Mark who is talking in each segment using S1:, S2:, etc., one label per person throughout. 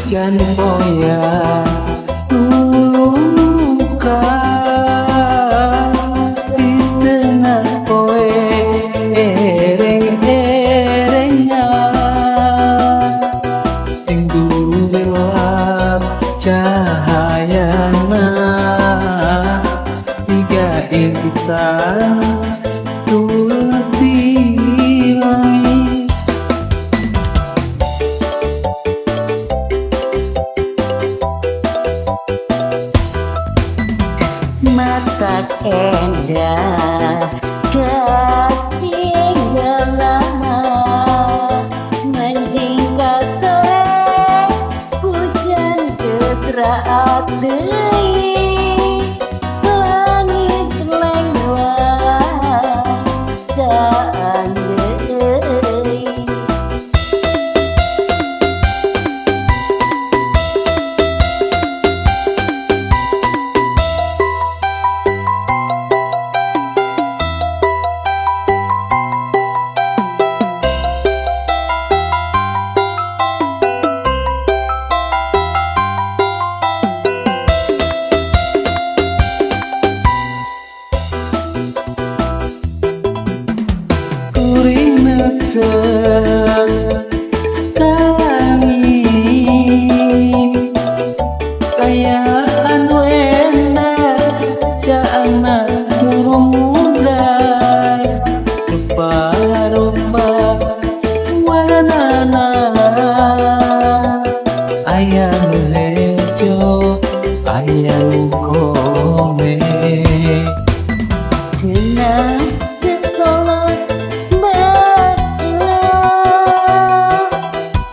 S1: Hujan foya luka di tengah kowe ereng-erengnya sing duwe lap cahayana tiga insan tulus dilangi.
S2: Mata indah ketinggalan meninggal sore hujan keseraat deui langit lengwang daan deui.
S1: Kayaan wena jaana durung muda rupa-rupa warnana ayam hejo ayam kome
S2: Kena sekolah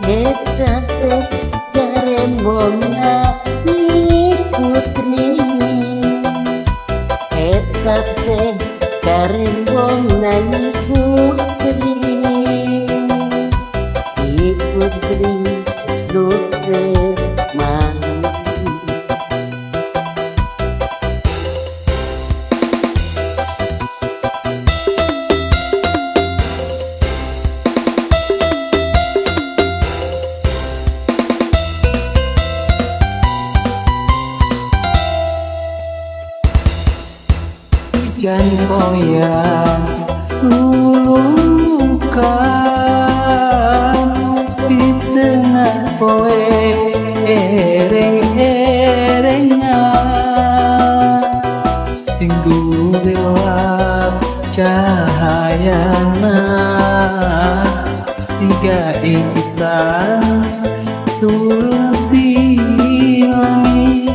S2: Etapet karembongna ni putri Etapet karembongna ni putri Ni putri dokter mati.
S1: Hujan foya luka di tengah kowe ereng-erengnya sing duwe lap cahayana tiga insan tulus dilangi.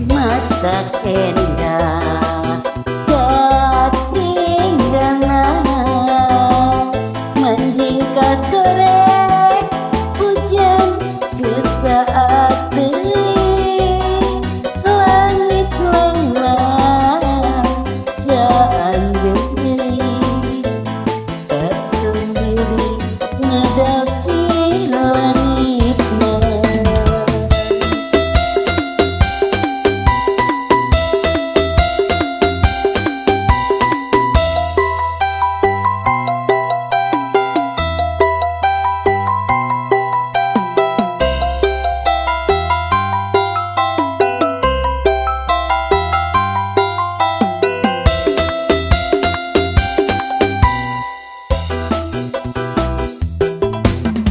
S2: Mata indah ketinggalan meninggal sore hujan kesaat deui langit lengwang daan deui sendiri ngedapi langitna.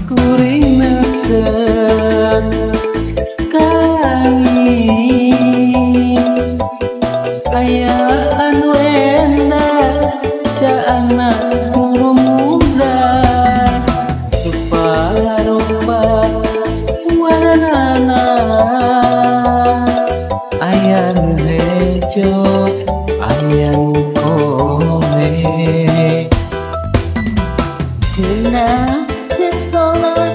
S1: Kuring neken kami kayaan wena jaana durung muda rupa-rupa warnana ayam hejo ayam kome
S2: Kena sekolah